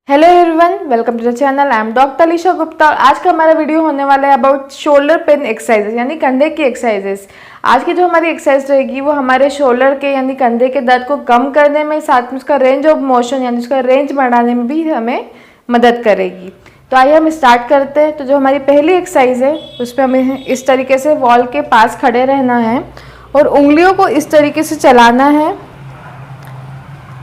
Hello everyone, welcome to the channel. I am doctor Alisha Gupta और आज का हमारा वीडियो होने वाला है अबाउट शोल्डर पेन एक्सरसाइजेस यानी कंधे की एक्सरसाइजेस। आज की जो हमारी एक्सरसाइज रहेगी वो हमारे शोल्डर के यानी कंधे के दर्द को कम करने में, साथ में उसका रेंज ऑफ मोशन यानी उसका रेंज बढ़ाने में भी हमें मदद करेगी। तो आइए हम स्टार्ट करते हैं। तो जो हमारी पहली एक्सरसाइज है उसमें हमें इस तरीके से वॉल के पास खड़े रहना है और उंगलियों को इस तरीके से चलाना है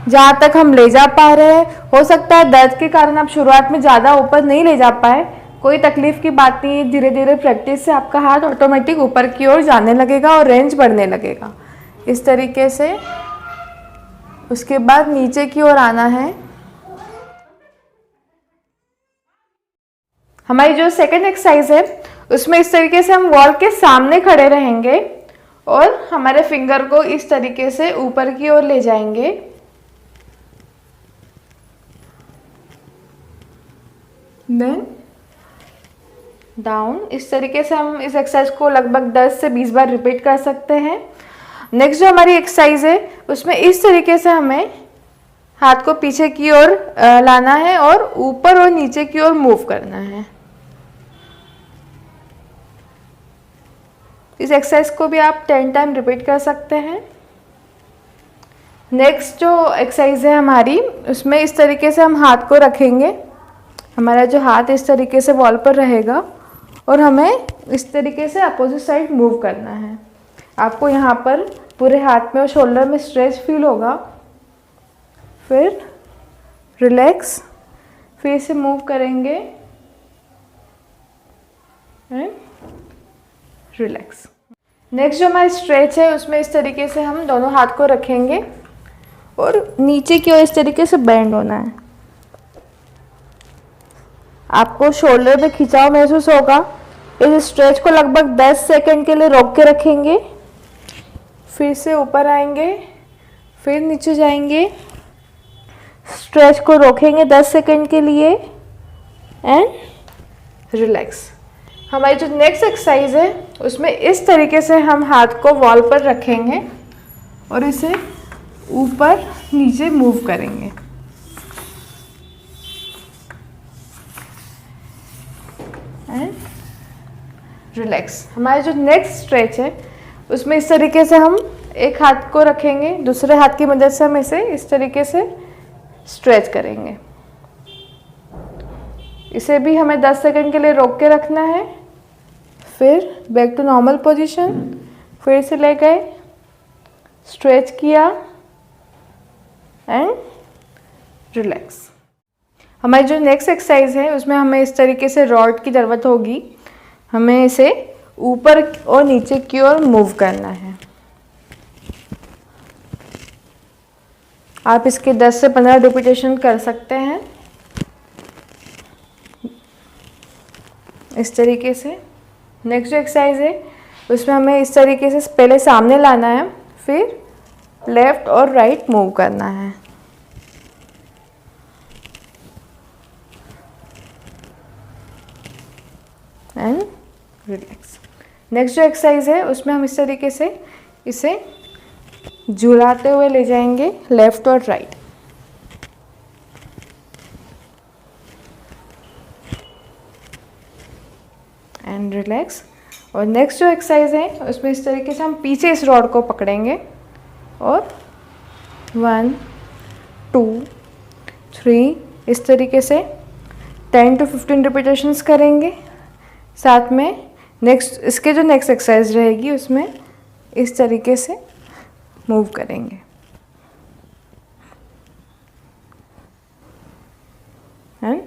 जहाँ तक हम ले जा पा रहे हैं। हो सकता है दर्द के कारण आप शुरुआत में ज़्यादा ऊपर नहीं ले जा पाए, कोई तकलीफ की बात नहीं। धीरे धीरे प्रैक्टिस से आपका हाथ ऑटोमेटिक ऊपर की ओर जाने लगेगा और रेंज बढ़ने लगेगा इस तरीके से। उसके बाद नीचे की ओर आना है। हमारी जो सेकंड एक्सरसाइज है उसमें इस तरीके से हम वॉल के सामने खड़े रहेंगे और हमारे फिंगर को इस तरीके से ऊपर की ओर ले जाएंगे। Then down. इस तरीके से हम इस एक्सरसाइज को लगभग 10 से 20 बार रिपीट कर सकते हैं। नेक्स्ट जो हमारी एक्सरसाइज है उसमें इस तरीके से हमें हाथ को पीछे की ओर लाना है और ऊपर और नीचे की ओर मूव करना है। इस एक्सरसाइज को भी आप 10 टाइम रिपीट कर सकते हैं। नेक्स्ट जो एक्सरसाइज है हमारी उसमें इस तरीके से हम हाथ को रखेंगे। हमारा जो हाथ इस तरीके से वॉल पर रहेगा और हमें इस तरीके से अपोजिट साइड मूव करना है। आपको यहाँ पर पूरे हाथ में और शोल्डर में स्ट्रेच फील होगा। फिर रिलैक्स, फिर से मूव करेंगे एंड रिलैक्स। नेक्स्ट जो हमारी स्ट्रेच है उसमें इस तरीके से हम दोनों हाथ को रखेंगे और नीचे की ओर इस तरीके से बेंड होना है। आपको शोल्डर पे खिंचाव महसूस होगा। इस स्ट्रेच को लगभग 10 सेकंड के लिए रोक के रखेंगे। फिर से ऊपर आएंगे, फिर नीचे जाएंगे, स्ट्रेच को रोकेंगे 10 सेकंड के लिए एंड रिलैक्स। हमारी जो नेक्स्ट एक्सरसाइज है उसमें इस तरीके से हम हाथ को वॉल पर रखेंगे और इसे ऊपर नीचे मूव करेंगे एंड रिलैक्स। हमारा जो नेक्स्ट स्ट्रेच है उसमें इस तरीके से हम एक हाथ को रखेंगे, दूसरे हाथ की मदद से हम इसे इस तरीके से स्ट्रेच करेंगे। इसे भी हमें 10 सेकंड के लिए रोक के रखना है। फिर बैक टू नॉर्मल पोजीशन, फिर से ले गए, स्ट्रेच किया एंड रिलैक्स। हमारी जो नेक्स्ट एक्सरसाइज है उसमें हमें इस तरीके से रॉड की ज़रूरत होगी। हमें इसे ऊपर और नीचे की ओर मूव करना है। आप इसके 10 से 15 रिपीटेशन कर सकते हैं इस तरीके से। नेक्स्ट जो एक्सरसाइज है उसमें हमें इस तरीके से पहले सामने लाना है, फिर लेफ्ट और राइट मूव करना है एंड रिलैक्स। नेक्स्ट जो एक्सरसाइज है उसमें हम इस तरीके से इसे झुलाते हुए ले जाएंगे लेफ्ट और राइट एंड रिलैक्स। और नेक्स्ट जो एक्सरसाइज है उसमें इस तरीके से हम पीछे इस रॉड को पकड़ेंगे और 1 2 3 इस तरीके से 10 to 15 रिपीटेशंस करेंगे। साथ में नेक्स्ट इसके जो नेक्स्ट एक्सरसाइज रहेगी उसमें इस तरीके से मूव करेंगे एंड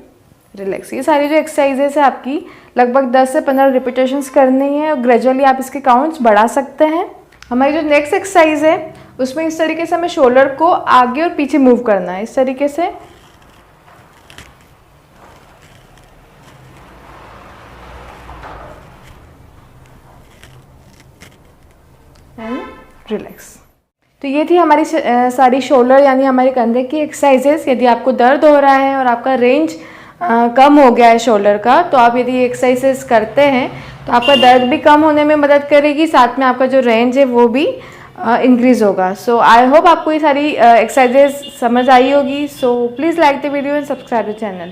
रिलैक्स। ये सारी जो एक्सरसाइजेस है आपकी लगभग 10 से 15 रिपीटेशंस करनी है और ग्रेजुअली आप इसके काउंट्स बढ़ा सकते हैं। हमारी जो नेक्स्ट एक्सरसाइज है उसमें इस तरीके से हमें शोल्डर को आगे और पीछे मूव करना है इस तरीके से एंड रिलैक्स। तो ये थी हमारी सारी शोल्डर यानी हमारे कंधे की एक्सरसाइजेस। यदि आपको दर्द हो रहा है और आपका रेंज कम हो गया है शोल्डर का, तो आप यदि एक्सरसाइजेस करते हैं तो आपका दर्द भी कम होने में मदद करेगी, साथ में आपका जो रेंज है वो भी इंक्रीज होगा। सो आई होप आपको ये सारी एक्सरसाइजेज समझ आई होगी। So please like the video and subscribe the channel.